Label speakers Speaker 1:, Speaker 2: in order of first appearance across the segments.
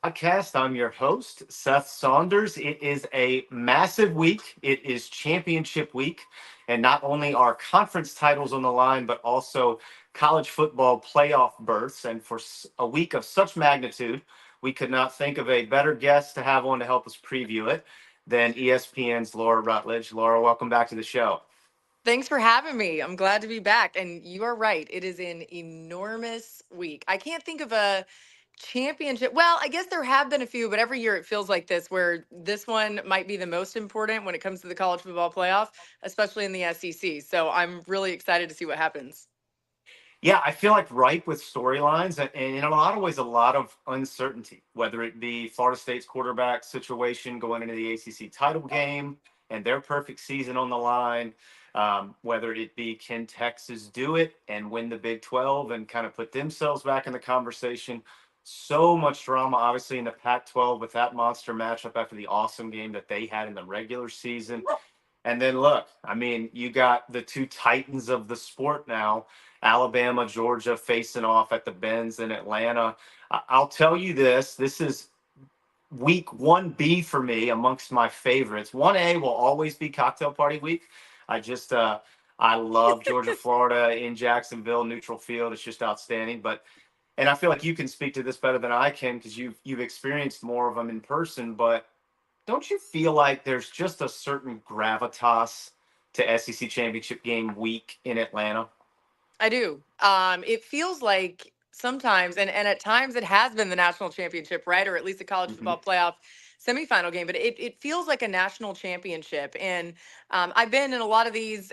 Speaker 1: Podcast. I'm your host, Seth Saunders. It is a massive week. It is championship week. And not only are conference titles on the line, but also college football playoff berths. And for a week of such magnitude, we could not think of a better guest to have on to help us preview it than ESPN's Laura Rutledge. Laura, welcome back to the show.
Speaker 2: Thanks for having me. I'm glad to be back. And you are right. It is an enormous week. I can't think of a championship. Well, I guess there have been a few, but every year it feels like this, where this one might be the most important when it comes to the college football playoff, especially in the SEC. So I'm really excited to see what happens.
Speaker 1: Yeah, I feel like ripe with storylines and in a lot of ways, a lot of uncertainty, whether it be Florida State's quarterback situation going into the ACC title game and their perfect season on the line, whether it be can Texas do it and win the Big 12 and kind of put themselves back in the conversation. So much drama, obviously, in the Pac 12 with that monster matchup after the awesome game that they had in the regular season. And then look, I mean, you got the two titans of the sport now, Alabama, Georgia, facing off at the Benz in Atlanta. I'll tell you this is week 1B for me amongst my favorites. 1A will always be cocktail party week. I love Georgia, Florida in Jacksonville, neutral field. It's just outstanding. And I feel like you can speak to this better than I can because you've experienced more of them in person. But don't you feel like there's just a certain gravitas to SEC championship game week in Atlanta?
Speaker 2: I do. It feels like sometimes, and at times it has been the national championship, right? Or at least a college
Speaker 1: Mhm.
Speaker 2: football playoff semifinal game, but it feels like a national championship. And I've been in a lot of these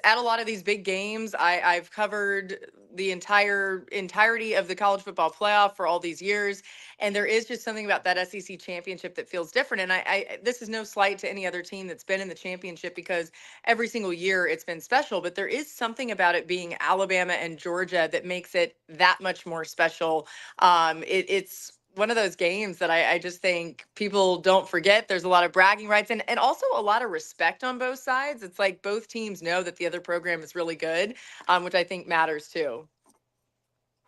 Speaker 2: big games. I've covered the entirety of the college football playoff for all these years. And there is just something about that SEC championship that feels different. And this is no slight to any other team that's been in the championship because every single year it's been special, but there is something about it being Alabama and Georgia that makes it that much more special. It's one of those games that I just think people don't forget. There's a lot of bragging rights and also a lot of respect on both sides. It's like both teams know that the other program is really good, which I think matters too.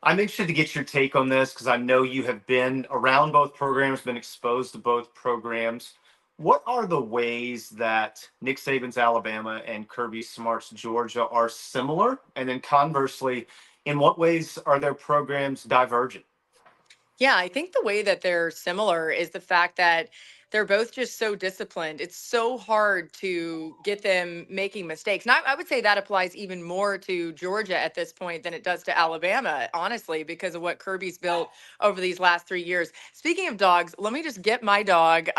Speaker 1: I'm interested to get your take on this because I know you have been around both programs, been exposed to both programs. What are the ways that Nick Saban's Alabama and Kirby Smart's Georgia are similar? And then conversely, in what ways are their programs divergent?
Speaker 2: Yeah, I think the way that they're similar is the fact that they're both just so disciplined. It's so hard to get them making mistakes. And I would say that applies even more to Georgia at this point than it does to Alabama, honestly, because of what Kirby's built over these last 3 years. Speaking of dogs, let me just get my dog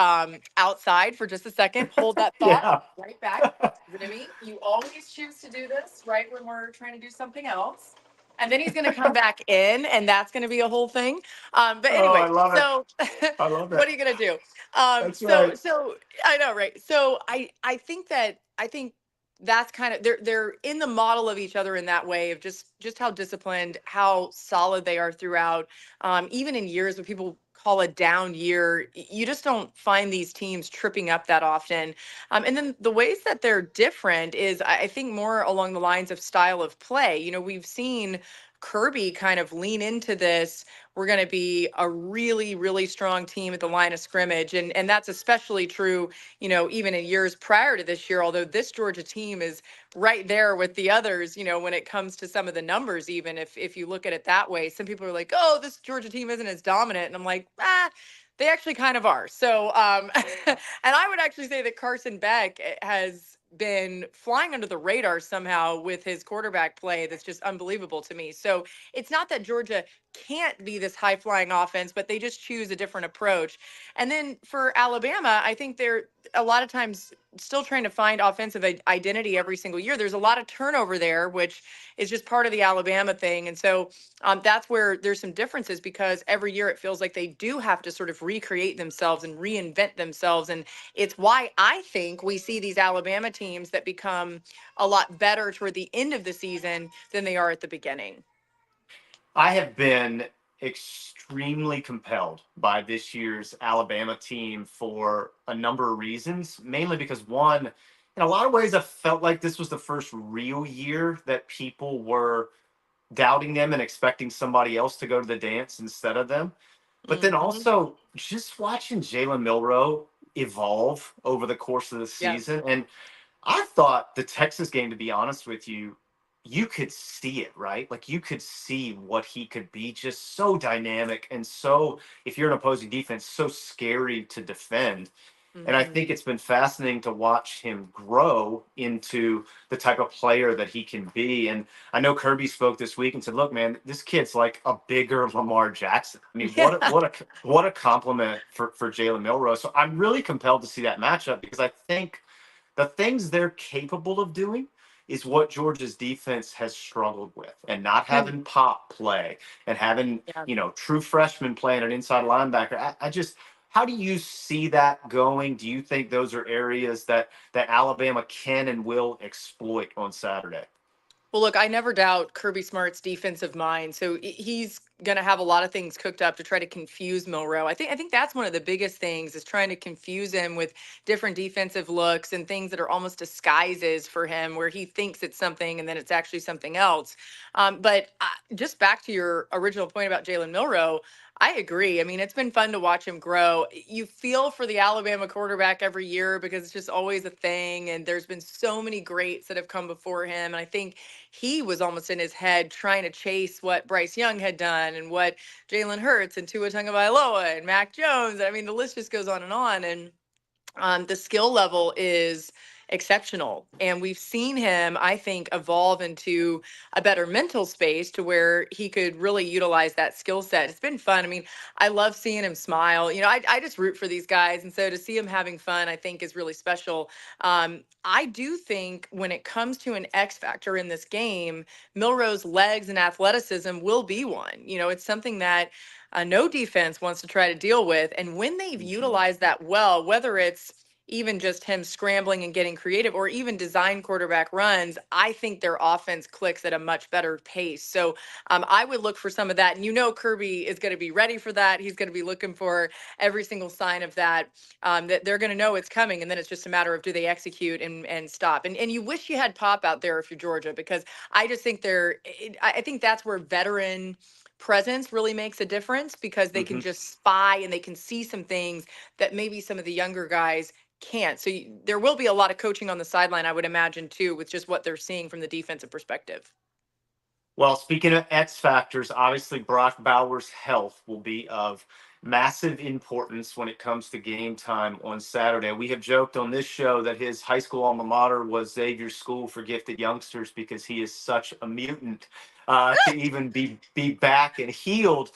Speaker 2: outside for just a second. Hold that thought.
Speaker 1: Yeah.
Speaker 2: Right back. Jimmy, you always choose to do this right when we're trying to do something else. And then he's going to come back in, and that's going to be a whole thing. But
Speaker 1: Oh, I
Speaker 2: anyway,
Speaker 1: love it.
Speaker 2: so
Speaker 1: I love
Speaker 2: what
Speaker 1: it.
Speaker 2: are you gonna do?
Speaker 1: That's right.
Speaker 2: So I know, right? So I think that's kind of they're in the model of each other in that way of just how disciplined, how solid they are throughout. Even in years when people call a down year, you just don't find these teams tripping up that often. And then the ways that they're different is I think more along the lines of style of play. You know, we've seen Kirby kind of lean into this. We're going to be a really, really strong team at the line of scrimmage. And that's especially true, you know, even in years prior to this year, although this Georgia team is right there with the others, you know, when it comes to some of the numbers, even if you look at it that way. Some people are like, oh, this Georgia team isn't as dominant. And I'm like, they actually kind of are. So, and I would actually say that Carson Beck has been flying under the radar somehow with his quarterback play that's just unbelievable to me. So it's not that Georgia can't be this high flying offense, but they just choose a different approach. And then for Alabama, I think they're a lot of times still trying to find offensive identity every single year. There's a lot of turnover there, which is just part of the Alabama thing. And so that's where there's some differences because every year it feels like they do have to sort of recreate themselves and reinvent themselves. And it's why I think we see these Alabama teams that become a lot better toward the end of the season than they are at the beginning.
Speaker 1: I have been extremely compelled by this year's Alabama team for a number of reasons, mainly because one, in a lot of ways, I felt like this was the first real year that people were doubting them and expecting somebody else to go to the dance instead of them. But then
Speaker 2: Hmm.
Speaker 1: also just watching Jalen Milroe evolve over the course of the
Speaker 2: Yes.
Speaker 1: season. And I thought the Texas game, to be honest with you, you could see it, right? Like you could see what he could be, just so dynamic and so, if you're an opposing defense, so scary to defend. And I
Speaker 2: Hmm.
Speaker 1: think it's been fascinating to watch him grow into the type of player that he can be. And I know Kirby spoke this week and said, "Look, man, this kid's like a bigger Lamar Jackson." I mean,
Speaker 2: Yeah.
Speaker 1: what a compliment for Jalen Milroe. So I'm really compelled to see that matchup because I think the things they're capable of doing is what Georgia's defense has struggled with, and not
Speaker 2: And
Speaker 1: having pop play and having,
Speaker 2: yeah.
Speaker 1: true freshmen playing an inside linebacker. I just, how do you see that going? Do you think those are areas that Alabama can and will exploit on Saturday?
Speaker 2: Well, look, I never doubt Kirby Smart's defensive mind. So he's going to have a lot of things cooked up to try to confuse Milroe. I think that's one of the biggest things is trying to confuse him with different defensive looks and things that are almost disguises for him, where he thinks it's something and then it's actually something else. But just back to your original point about Jalen Milroe, I agree. I mean, it's been fun to watch him grow. You feel for the Alabama quarterback every year because it's just always a thing. And there's been so many greats that have come before him. And I think he was almost in his head trying to chase what Bryce Young had done and what Jalen Hurts and Tua Tagovailoa and Mac Jones. I mean, the list just goes on and on. And the skill level is exceptional. And we've seen him, I think, evolve into a better mental space to where he could really utilize that skill set. It's been fun. I mean, I love seeing him smile. I just root for these guys. And so to see him having fun, I think is really special. I do think when it comes to an X factor in this game, Milroe's legs and athleticism will be one. It's something that no defense wants to try to deal with. And when they've
Speaker 1: Mhm.
Speaker 2: utilized that well, whether it's even just him scrambling and getting creative or even design quarterback runs, I think their offense clicks at a much better pace. So I would look for some of that. And Kirby is going to be ready for that. He's going to be looking for every single sign of that, that they're going to know it's coming. And then it's just a matter of do they execute and stop. And you wish you had Pop out there if you're Georgia, because I just think I think that's where veteran presence really makes a difference because they can
Speaker 1: Mhm.
Speaker 2: just spy and they can see some things that maybe some of the younger guys can't. So there will be a lot of coaching on the sideline, I would imagine, too, with just what they're seeing from the defensive perspective.
Speaker 1: Well, speaking of X factors, obviously Brock Bowers' health will be of massive importance when it comes to game time on Saturday. We have joked on this show that his high school alma mater was Xavier's School for Gifted Youngsters because he is such a mutant to even be back and healed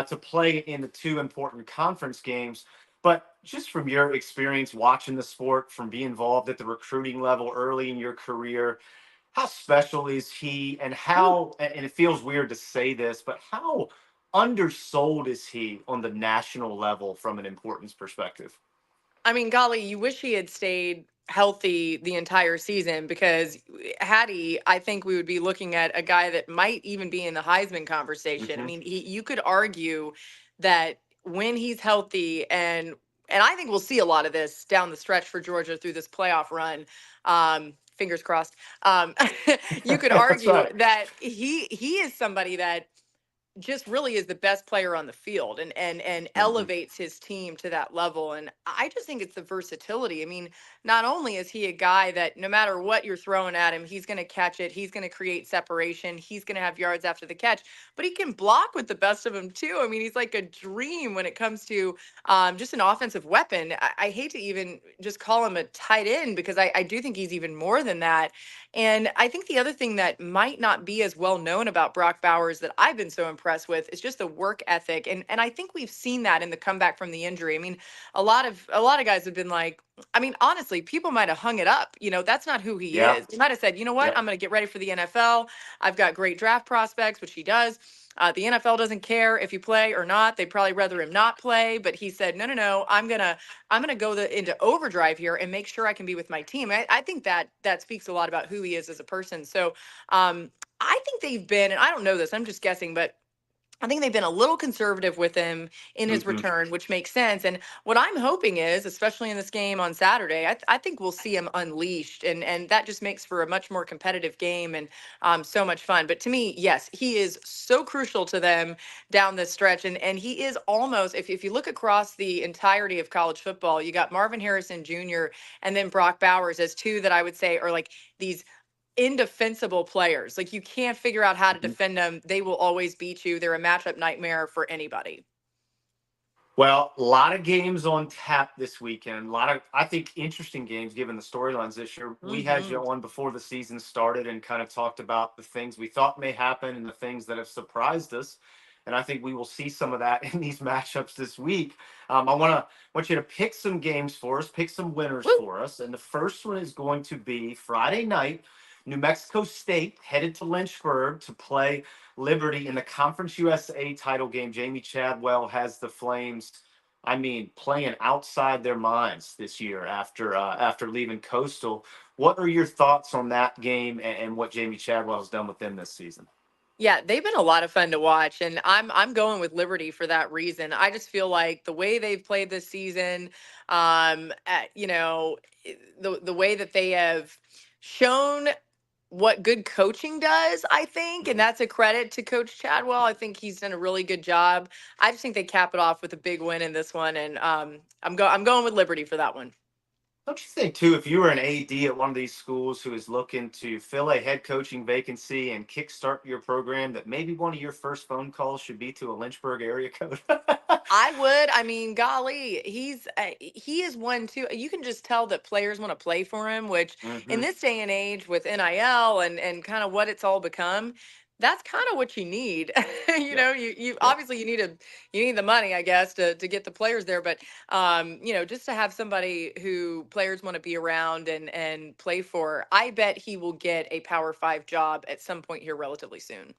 Speaker 1: to play in the two important conference games. But just from your experience watching the sport, from being involved at the recruiting level early in your career, how special is he, and how, and it feels weird to say this, but how undersold is he on the national level from an importance perspective?
Speaker 2: I mean, golly, you wish he had stayed healthy the entire season because had he, I think we would be looking at a guy that might even be in the Heisman conversation. I
Speaker 1: Hmm.
Speaker 2: mean, you could argue that when he's healthy and I think we'll see a lot of this down the stretch for Georgia through this playoff run. Fingers crossed. You could
Speaker 1: That's
Speaker 2: argue
Speaker 1: right.
Speaker 2: that he is somebody that just really is the best player on the field and
Speaker 1: Hmm.
Speaker 2: elevates his team to that level. And I just think it's the versatility. I mean, not only is he a guy that no matter what you're throwing at him, he's going to catch it, he's going to create separation, he's going to have yards after the catch, but he can block with the best of them too. I mean, he's like a dream when it comes to just an offensive weapon. I hate to even just call him a tight end because I do think he's even more than that. And I think the other thing that might not be as well known about Brock Bowers that I've been so impressed with is just the work ethic. And I think we've seen that in the comeback from the injury. I mean, a lot of guys have been like, I mean, honestly, people might have hung it up. That's not who he
Speaker 1: Yeah.
Speaker 2: is. They might have said, you know what,
Speaker 1: Yeah.
Speaker 2: I'm going to get ready for the NFL. I've got great draft prospects, which he does. The NFL doesn't care if you play or not. They'd probably rather him not play. But he said, no, no, no, I'm gonna go into overdrive here and make sure I can be with my team. I think that speaks a lot about who he is as a person. So I think they've been, and I don't know this, I'm just guessing, but I think they've been a little conservative with him in his
Speaker 1: Hmm.
Speaker 2: return, which makes sense. And what I'm hoping is, especially in this game on Saturday, I think we'll see him unleashed, and that just makes for a much more competitive game and so much fun. But to me, yes, he is so crucial to them down this stretch, and he is almost, if you look across the entirety of college football, you got Marvin Harrison Jr. and then Brock Bowers as two that I would say are like these indefensible players. Like you can't figure out how to defend them. They will always beat you. They're a matchup nightmare for anybody.
Speaker 1: Well, a lot of games on tap this weekend. A lot of, I think, interesting games given the storylines this year. We had you
Speaker 2: Hmm.
Speaker 1: on before the season started and kind of talked about the things we thought may happen and the things that have surprised us. And I think we will see some of that in these matchups this week. Want you to pick some games for us, pick some winners
Speaker 2: Woo.
Speaker 1: for us. And the first one is going to be Friday night. New Mexico State headed to Lynchburg to play Liberty in the Conference USA title game. Jamie Chadwell has the Flames, I mean, playing outside their minds this year after leaving Coastal. What are your thoughts on that game and what Jamie Chadwell has done with them this season?
Speaker 2: Yeah, they've been a lot of fun to watch, and I'm going with Liberty for that reason. I just feel like the way they've played this season, the way that they have shown what good coaching does, I think, and
Speaker 1: Mhm.
Speaker 2: that's a credit to Coach Chadwell. I think he's done a really good job. I just think they cap it off with a big win in this one, and I'm going with Liberty for that one.
Speaker 1: Don't you think too, if you were an AD at one of these schools who is looking to fill a head coaching vacancy and kickstart your program, that maybe one of your first phone calls should be to a Lynchburg area code?
Speaker 2: I would. I mean, golly, he is one too. You can just tell that players want to play for him, which in
Speaker 1: Hmm.
Speaker 2: this day and age with NIL and kind of what it's all become, that's kind of what you need.
Speaker 1: Yep.
Speaker 2: You
Speaker 1: Yep.
Speaker 2: obviously you need the money, I guess, to get the players there, but just to have somebody who players want to be around and play for, I bet he will get a Power 5 job at some point here relatively soon.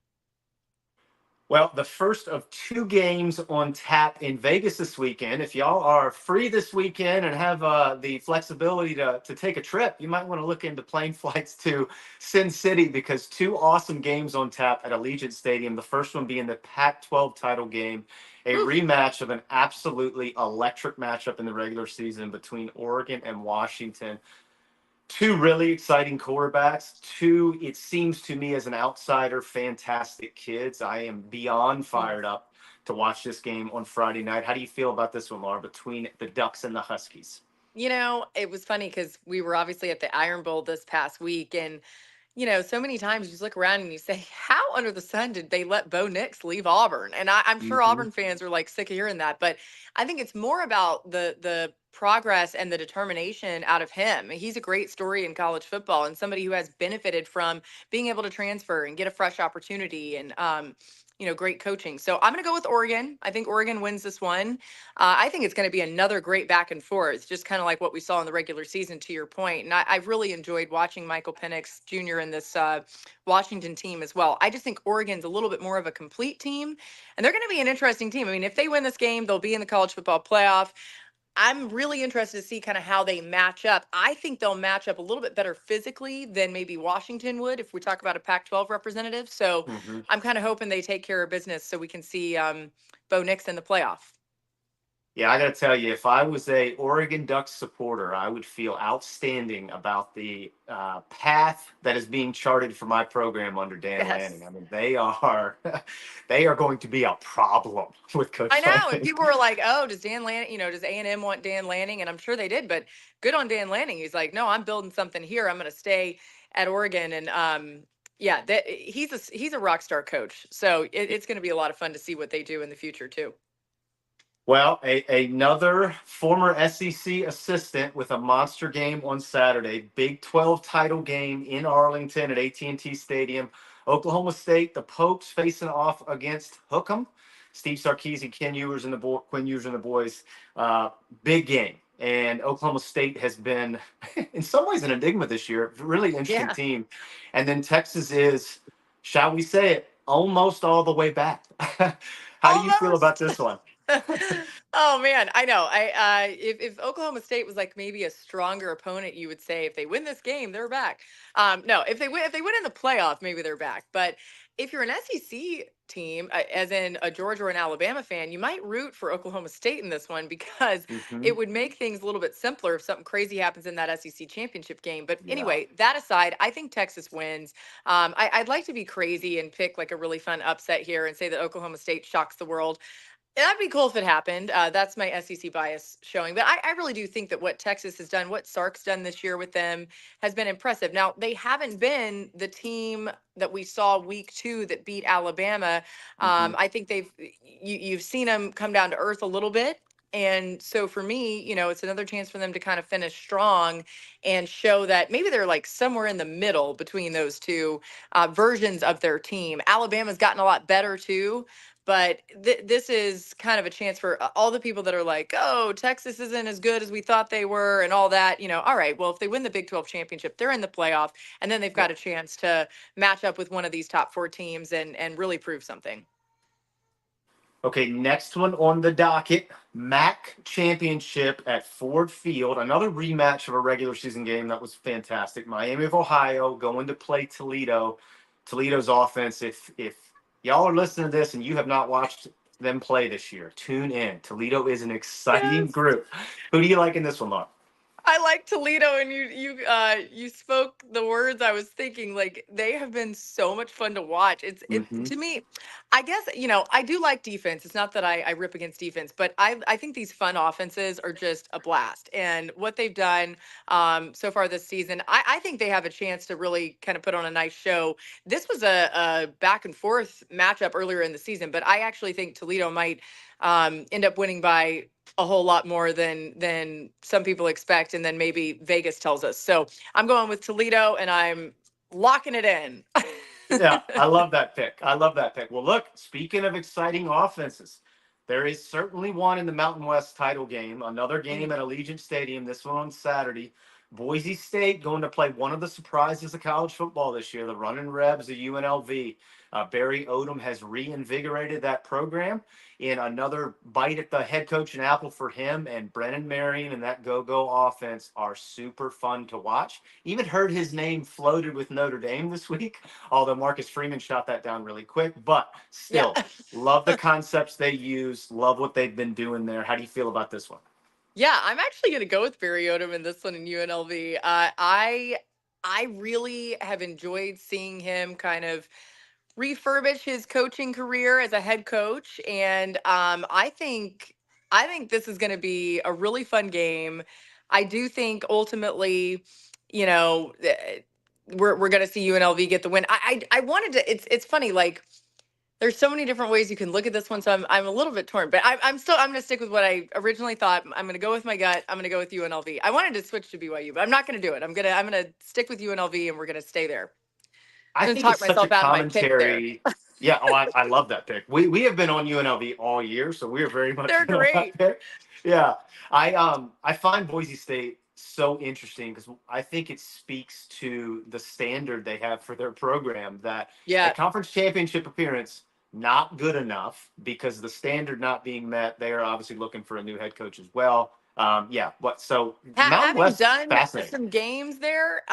Speaker 1: Well, the first of two games on tap in Vegas this weekend. If y'all are free this weekend and have the flexibility to take a trip, you might want to look into plane flights to Sin City because two awesome games on tap at Allegiant Stadium. The first one being the Pac-12 title game, a
Speaker 2: Whew.
Speaker 1: rematch of an absolutely electric matchup in the regular season between Oregon and Washington. Two really exciting quarterbacks. Two, it seems to me as an outsider, fantastic kids. I am beyond fired up to watch this game on Friday night. How do you feel about this one, Laura, between the Ducks and the Huskies?
Speaker 2: It was funny because we were obviously at the Iron Bowl this past week, and so many times you just look around and you say, how under the sun did they let Bo Nix leave Auburn? And I'm sure
Speaker 1: Hmm.
Speaker 2: Auburn fans are like sick of hearing that, but I think it's more about the progress and the determination out of him. He's a great story in college football and somebody who has benefited from being able to transfer and get a fresh opportunity and great coaching. So I'm going to go with Oregon. I think Oregon wins this one. I think it's going to be another great back and forth, just kind of like what we saw in the regular season, to your point. And I've really enjoyed watching Michael Penix Jr. in this Washington team as well. I just think Oregon's a little bit more of a complete team, and they're going to be an interesting team. I mean, if they win this game, they'll be in the college football playoff. I'm really interested to see kind of how they match up. I think they'll match up a little bit better physically than maybe Washington would if we talk about a Pac-12 representative. So
Speaker 1: Hmm.
Speaker 2: I'm kind of hoping they take care of business so we can see Bo Nix in the playoff.
Speaker 1: Yeah, I got to tell you, if I was a Oregon Ducks supporter, I would feel outstanding about the path that is being charted for my program under Dan Lanning.
Speaker 2: Yes.
Speaker 1: I mean, they are they are going to be a problem with
Speaker 2: I
Speaker 1: Coach
Speaker 2: know. And
Speaker 1: Lanning.
Speaker 2: people were like, oh, does Dan Lanning, does A&M want Dan Lanning? And I'm sure they did, but good on Dan Lanning. He's like, no, I'm building something here. I'm going to stay at Oregon. And yeah, he's a rock star coach. So it's going to be a lot of fun to see what they do in the future too.
Speaker 1: Well, another former SEC assistant with a monster game on Saturday. Big 12 title game in Arlington at AT&T Stadium. Oklahoma State, the Pokes facing off against Hook'em. Steve Sarkisian, Quinn Ewers and the boys. Uh, Big game. And Oklahoma State has been, in some ways, an enigma this year. Really interesting
Speaker 2: Yeah.
Speaker 1: team. And then Texas is, shall we say it, almost all the way back. How do you feel about
Speaker 2: Almost.
Speaker 1: this one?
Speaker 2: Oh man, I know. If Oklahoma State was like maybe a stronger opponent, you would say if they win this game, they're back. No, if they win in the playoff, maybe they're back. But if you're an SEC team, as in a Georgia or an Alabama fan, you might root for Oklahoma State in this one because
Speaker 1: Hmm.
Speaker 2: it would make things a little bit simpler if something crazy happens in that SEC championship game. But
Speaker 1: Yeah.
Speaker 2: anyway, that aside, I think Texas wins. I'd like to be crazy and pick like a really fun upset here and say that Oklahoma State shocks the world. That'd be cool if it happened. That's my SEC bias showing. But I really do think that what Texas has done, what Sark's done this year with them, has been impressive. Now, they haven't been the team that we saw week 2 that beat Alabama.
Speaker 1: Hmm.
Speaker 2: I think you've seen them come down to earth a little bit. And so for me, it's another chance for them to kind of finish strong and show that maybe they're like somewhere in the middle between those two versions of their team. Alabama's gotten a lot better too, but this is kind of a chance for all the people that are like, oh, Texas isn't as good as we thought they were and all that. All right, well, if they win the Big 12 championship, they're in the playoff, and then they've
Speaker 1: Yeah.
Speaker 2: got a chance to match up with one of these top 4 teams and really prove something.
Speaker 1: Okay, next one on the docket, MAC championship at Ford Field. Another rematch of a regular season game that was fantastic. Miami of Ohio going to play Toledo. Toledo's offense. If y'all are listening to this and you have not watched them play this year, tune in. Toledo is an exciting
Speaker 2: Yes.
Speaker 1: group. Who do you like in this one, Mark?
Speaker 2: I like Toledo, and you spoke the words I was thinking. Like, they have been so much fun to watch. It's
Speaker 1: Mm-hmm.
Speaker 2: to me, I guess, I do like defense. It's not that I rip against defense, but I think these fun offenses are just a blast. And what they've done so far this season, I think they have a chance to really kind of put on a nice show. This was a back and forth matchup earlier in the season, but I actually think Toledo might end up winning by a whole lot more than some people expect, and then maybe Vegas tells us. So I'm going with Toledo, and I'm locking it in.
Speaker 1: Yeah, I love that pick. I love that pick. Well, look, speaking of exciting offenses, there is certainly one in the Mountain West title game, another game
Speaker 2: Mm.
Speaker 1: at Allegiant Stadium, this one on Saturday. Boise State going to play one of the surprises of college football this year, the running Rebs of UNLV. Barry Odom has reinvigorated that program in another bite at the head coach and apple for him. And Brennan Marion and that go-go offense are super fun to watch. Even heard his name floated with Notre Dame this week, although Marcus Freeman shot that down really quick. But
Speaker 2: Yeah.
Speaker 1: still, love the concepts they use, love what they've been doing there. How do you feel about this one?
Speaker 2: Yeah, I'm actually going to go with Barry Odom in this one in UNLV. I really have enjoyed seeing him kind of refurbish his coaching career as a head coach, and I think this is going to be a really fun game. I do think ultimately, you know, eh, we're going to see UNLV get the win. I wanted to. It's funny, like there's so many different ways you can look at this one, so I'm a little bit torn. But I'm going to stick with what I originally thought. I'm going to go with my gut. I'm going to go with UNLV. I wanted to switch to BYU, but I'm not going to do it. I'm going to stick with UNLV, and we're going to stay there.
Speaker 1: I
Speaker 2: I'm going to
Speaker 1: think
Speaker 2: talk
Speaker 1: it's such a
Speaker 2: myself out of my pick there.
Speaker 1: commentary. Yeah, oh, I love that pick. We have been on UNLV all year, so we are very much
Speaker 2: They're
Speaker 1: in on that
Speaker 2: great.
Speaker 1: pick. Yeah, I find Boise State so interesting because I think it speaks to the standard they have for their program that a
Speaker 2: Yeah.
Speaker 1: conference championship appearance not good enough because the standard not being met. They are obviously looking for a new head coach as well. Yeah, what so Mountain
Speaker 2: Having
Speaker 1: West
Speaker 2: done
Speaker 1: fascinating.
Speaker 2: some games there,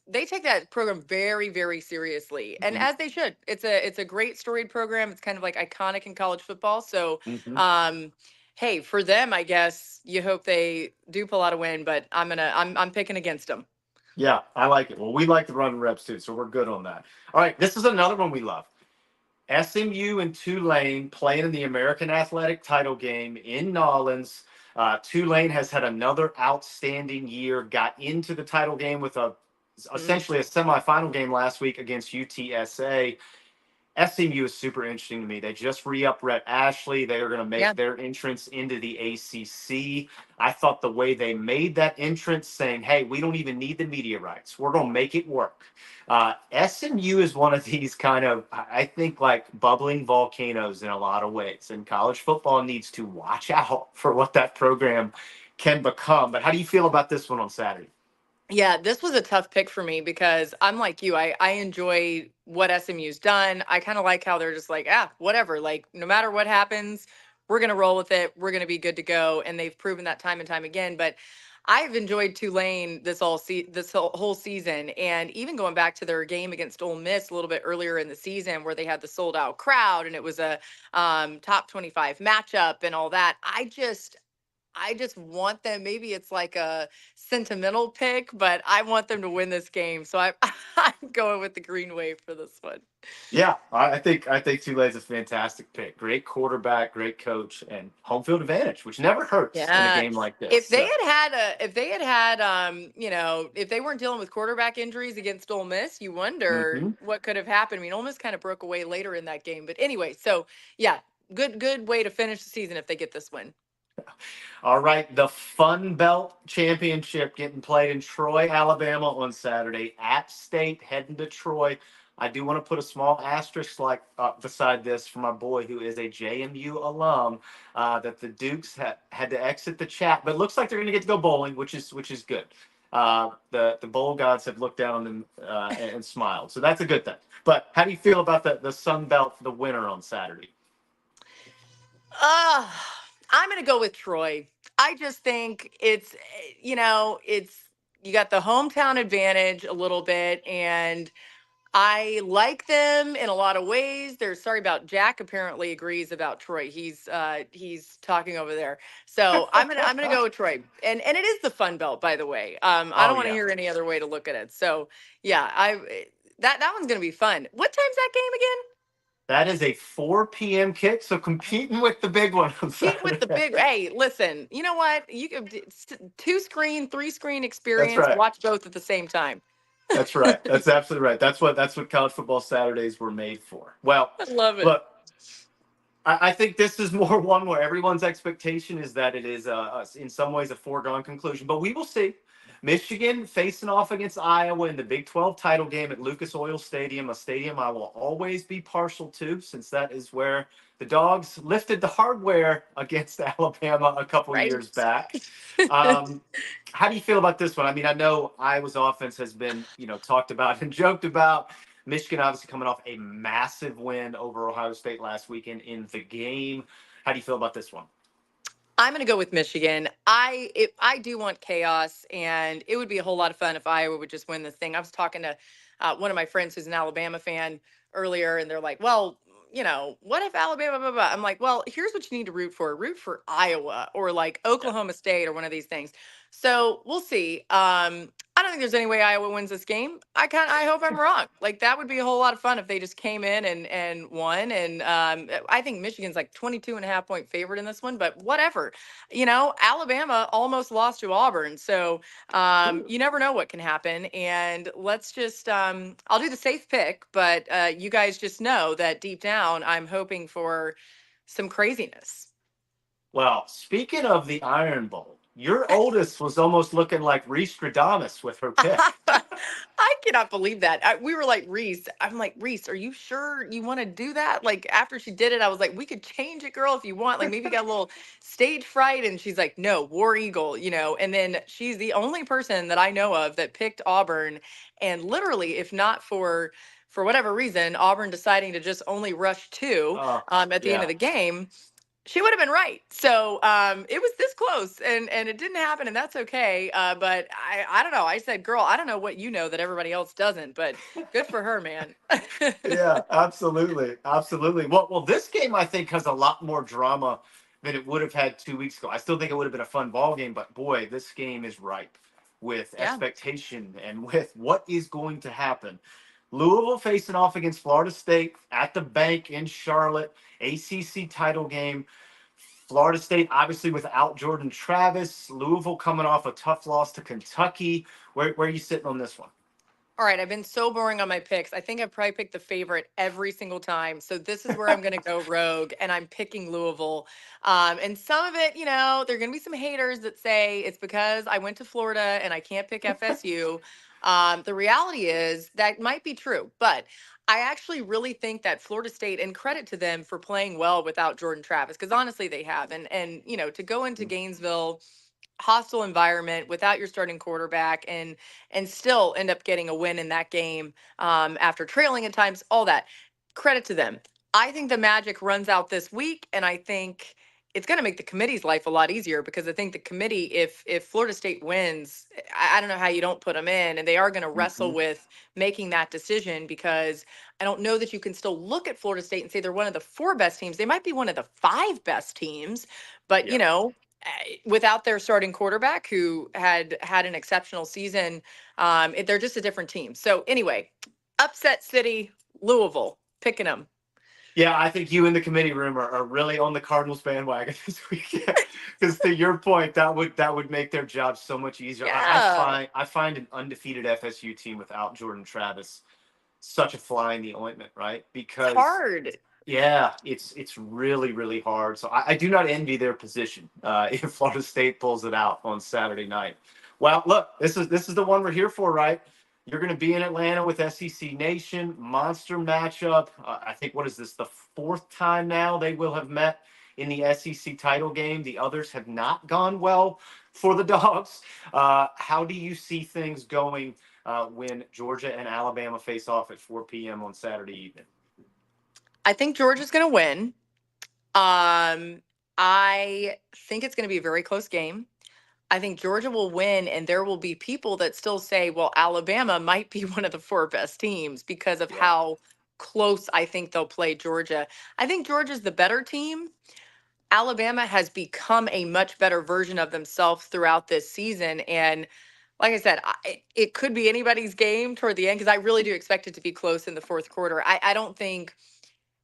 Speaker 2: they take that program very, very seriously, and
Speaker 1: Mhm.
Speaker 2: as they should. It's a great storied program. It's kind of like iconic in college football. So,
Speaker 1: Mhm.
Speaker 2: um, hey, for them, I guess you hope they do pull out a win. But I'm picking against them.
Speaker 1: Yeah, I like it. Well, we like the run reps too, so we're good on that. All right, this is another one we love. SMU and Tulane playing in the American Athletic Title game in Nolens. Tulane has had another outstanding year. Got into the title game with a
Speaker 2: Mm,
Speaker 1: essentially a semifinal game last week against UTSA. SMU is super interesting to me. They just re-upped Rhett Ashley. They are going to
Speaker 2: yeah.
Speaker 1: make their entrance into the ACC. I thought the way they made that entrance, saying, "Hey, we don't even need the media rights. We're going to make it work." SMU is one of these kind of, I think, like bubbling volcanoes in a lot of ways, and college football needs to watch out for what that program can become. But how do you feel about this one on Saturday?
Speaker 2: Yeah, this was a tough pick for me because I'm like you. I enjoy what SMU's done. I kind of like how they're just like, whatever. Like, no matter what happens, we're gonna roll with it. We're gonna be good to go. And they've proven that time and time again. But I've enjoyed Tulane this whole season, and even going back to their game against Ole Miss a little bit earlier in the season, where they had the sold out crowd and it was a top 25 matchup and all that. I just want them. Maybe it's like a sentimental pick, but I want them to win this game. So I'm going with the Green Wave for this one.
Speaker 1: Yeah, I think Tulane's a fantastic pick. Great quarterback, great coach, and home field advantage, which never hurts in a
Speaker 2: Yeah.
Speaker 1: game like this. So
Speaker 2: If they weren't dealing with quarterback injuries against Ole Miss, you wonder
Speaker 1: hmm
Speaker 2: what could have happened. I mean, Ole Miss kind of broke away later in that game, but anyway, so yeah, good way to finish the season if they get this win.
Speaker 1: All right, the Fun Belt Championship getting played in Troy, Alabama on Saturday. App State heading to Troy. I do want to put a small asterisk like beside this for my boy who is a JMU alum that the Dukes had to exit the chat, but it looks like they're going to get to go bowling, which is good. The bowl gods have looked down on them and smiled, so that's a good thing. But how do you feel about the Sun Belt, the winner on Saturday?
Speaker 2: Uh, I'm going to go with Troy. I just think it's you got the hometown advantage a little bit, and I like them in a lot of ways. There's sorry about Jack apparently agrees about Troy. He's talking over there. So I'm gonna go with Troy. And it is the Fun Belt, by the way. I
Speaker 1: Oh
Speaker 2: don't want to
Speaker 1: yeah.
Speaker 2: hear any other way to look at it. So yeah, that one's gonna be fun. What time's that game again?
Speaker 1: That is a 4 p.m. kick, so competing with the big one on
Speaker 2: Compete with the
Speaker 1: Saturday.
Speaker 2: big. Hey, listen, you know what? You could two screen, three screen
Speaker 1: That's
Speaker 2: experience,
Speaker 1: right.
Speaker 2: watch both at the same time.
Speaker 1: That's right. That's absolutely right. That's what college football Saturdays were made for. Well,
Speaker 2: I love it.
Speaker 1: look, I think this is more one where everyone's expectation is that it is, in some ways, a foregone conclusion. But we will see. Michigan facing off against Iowa in the Big 12 title game at Lucas Oil Stadium, a stadium I will always be partial to, since that is where the Dogs lifted the hardware against Alabama a couple
Speaker 2: Right.
Speaker 1: years back. Um, how do you feel about this one? I mean, I know Iowa's offense has been, talked about and joked about. Michigan obviously coming off a massive win over Ohio State last weekend in the game. How do you feel about this one?
Speaker 2: I'm going to go with Michigan. I do want chaos, and it would be a whole lot of fun if Iowa would just win this thing. I was talking to one of my friends who's an Alabama fan earlier, and they're like, "Well, what if Alabama?" Blah, blah, blah. I'm like, "Well, here's what you need to root for: root for Iowa or like
Speaker 1: Yeah.
Speaker 2: Oklahoma State or one of these things." So we'll see. I don't think there's any way Iowa wins this game. I hope I'm wrong. Like that would be a whole lot of fun if they just came in and won. And I think Michigan's like 22 and a half point favorite in this one, but whatever. Alabama almost lost to Auburn. So you never know what can happen. And let's just I'll do the safe pick, but you guys just know that deep down I'm hoping for some craziness.
Speaker 1: Well, speaking of the Iron Bowl, your oldest was almost looking like Reese Stradamus with her pick.
Speaker 2: I cannot believe that. We were like, Reese. I'm like, Reese, are you sure you want to do that? Like, after she did it, I was like, we could change it, girl, if you want. Like, maybe you got a little stage fright. And she's like, no, War Eagle, And then she's the only person that I know of that picked Auburn. And literally, if not for whatever reason, Auburn deciding to just only rush two
Speaker 1: Oh,
Speaker 2: at the end of
Speaker 1: yeah.
Speaker 2: the game, she would have been right. So it was this close, and it didn't happen, and that's okay. But I don't know. I said, girl, I don't know what you know that everybody else doesn't, but good for her, man.
Speaker 1: Yeah, absolutely. Absolutely. Well, this game I think has a lot more drama than it would have had 2 weeks ago. I still think it would have been a fun ball game, but boy, this game is ripe with
Speaker 2: Yeah.
Speaker 1: expectation and with what is going to happen. Louisville facing off against Florida State at the bank in Charlotte, ACC title game. Florida State, obviously, without Jordan Travis. Louisville coming off a tough loss to Kentucky. Where are you sitting on this one?
Speaker 2: All right, I've been so boring on my picks. I think I probably picked the favorite every single time. So this is where I'm going to go rogue, and I'm picking Louisville. And some of it, there are going to be some haters that say it's because I went to Florida and I can't pick FSU. The reality is that might be true, but I actually really think that Florida State, and credit to them for playing well without Jordan Travis, because honestly they have. And to go into Gainesville, hostile environment without your starting quarterback and still end up getting a win in that game after trailing at times, all that, credit to them. I think the magic runs out this week, and I think it's going to make the committee's life a lot easier, because I think the committee, if Florida State wins, I don't know how you don't put them in, and they are going to wrestle
Speaker 1: Mhm.
Speaker 2: with making that decision, because I don't know that you can still look at Florida State and say they're one of the 4 best teams. They might be one of the 5 best teams, but
Speaker 1: Yeah.
Speaker 2: without their starting quarterback, who had an exceptional season, they're just a different team. So anyway, upset city, Louisville, picking them.
Speaker 1: Yeah, I think you in the committee room are really on the Cardinals bandwagon this weekend. Because to your point, that would make their job so much easier. I
Speaker 2: Yeah,
Speaker 1: find an undefeated FSU team without Jordan Travis such a fly in the ointment, right?
Speaker 2: it's
Speaker 1: Because
Speaker 2: hard.
Speaker 1: yeah, it's really really hard. So I do not envy their position if Florida State pulls it out on Saturday night. Well, look, this is the one we're here for, right? You're going to be in Atlanta with SEC Nation, monster matchup. I think what is this, the 4th time now they will have met in the SEC title game. The others have not gone well for the Dogs. How do you see things going when Georgia and Alabama face off at 4 p.m. on Saturday evening?
Speaker 2: I think Georgia's going to win. Um, I think it's going to be a very close game. I think Georgia will win, and there will be people that still say, well, Alabama might be one of the 4 best teams, because of
Speaker 1: Yeah.
Speaker 2: how close I think they'll play Georgia. I think Georgia's the better team. Alabama has become a much better version of themselves throughout this season. And like I said, it could be anybody's game toward the end, because I really do expect it to be close in the fourth quarter. I don't think,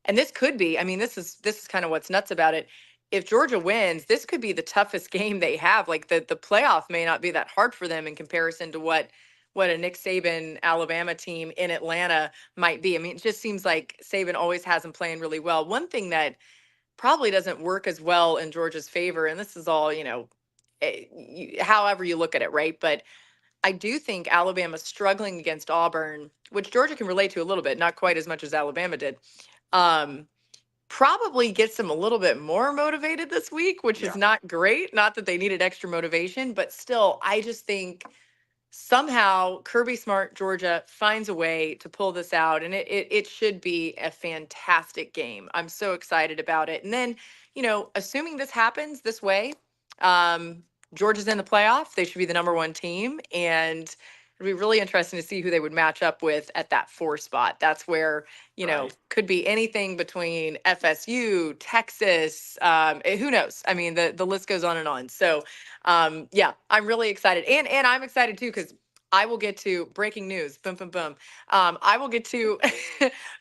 Speaker 2: and this could be, I mean, this is kind of what's nuts about it. If Georgia wins, this could be the toughest game they have. Like the playoff may not be that hard for them in comparison to what a Nick Saban Alabama team in Atlanta might be. I mean, it just seems like Saban always has them playing really well. One thing that probably doesn't work as well in Georgia's favor, and this is all, however you look at it, right? But I do think Alabama's struggling against Auburn, which Georgia can relate to a little bit, not quite as much as Alabama did. Um, Probably gets them a little bit more motivated this week, which is
Speaker 1: Yeah.
Speaker 2: not great. Not that they needed extra motivation, but still, I just think somehow Kirby Smart Georgia finds a way to pull this out, and it should be a fantastic game. I'm so excited about it. And then, assuming this happens this way, um, Georgia's in the playoff. They should be the number 1 team, and it'd be really interesting to see who they would match up with at that 4 spot. That's where,
Speaker 1: Right.
Speaker 2: could be anything between FSU, Texas, who knows? I mean, the list goes on and on. So yeah, I'm really excited, and I'm excited too, because I will get to, breaking news, boom boom boom, I will get to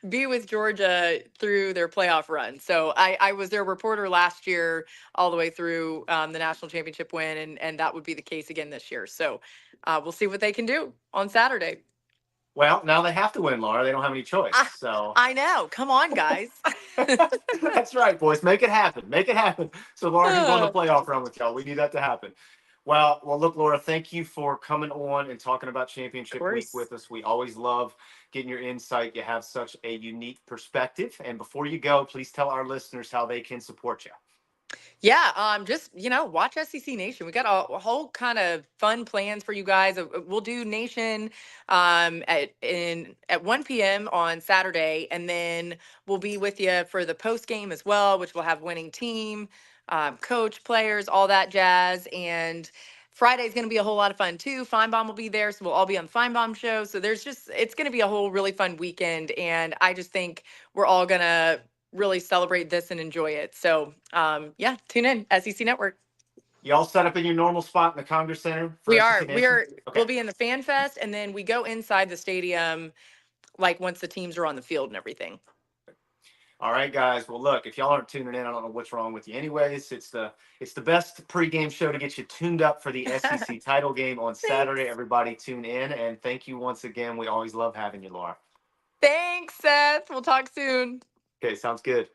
Speaker 2: be with Georgia through their playoff run. So I was their reporter last year all the way through the national championship win, and that would be the case again this year. So we'll see what they can do on Saturday.
Speaker 1: Well, now they have to win, Laura. They don't have any choice.
Speaker 2: I,
Speaker 1: So
Speaker 2: I know, come on guys.
Speaker 1: that's right, boys. Make it happen. Make it happen. So Laura can go on the
Speaker 2: Of
Speaker 1: playoff run with y'all. We need that to happen. Well, look, Laura, thank you for coming on and talking about championship week
Speaker 2: course.
Speaker 1: with us. We always love getting your insight. You have such a unique perspective. And before you go, please tell our listeners how they can support you.
Speaker 2: Yeah, just watch SEC Nation. We got a whole kind of fun plans for you guys. We'll do Nation at 1 p.m. on Saturday, and then we'll be with you for the post game as well, which will have winning team, coach, players, all that jazz. And Friday's going to be a whole lot of fun too. Feinbaum will be there, so we'll all be on the Feinbaum show. So it's going to be a whole really fun weekend, and I just think we're all gonna really celebrate this and enjoy it. So, yeah, tune in, SEC Network.
Speaker 1: Y'all set up in your normal spot in the Congress Center for
Speaker 2: We
Speaker 1: SEC
Speaker 2: are, we
Speaker 1: Nation?
Speaker 2: are,
Speaker 1: Okay.
Speaker 2: we'll be in the Fan Fest, and then we go inside the stadium, like once the teams are on the field and everything.
Speaker 1: All right, guys. Well, look, if y'all aren't tuning in, I don't know what's wrong with you. Anyways, it's the best pregame show to get you tuned up for the SEC title game on Saturday.
Speaker 2: Thanks.
Speaker 1: Everybody tune in, and thank you once again. We always love having you, Laura.
Speaker 2: Thanks, Seth. We'll talk soon.
Speaker 1: Okay, sounds good.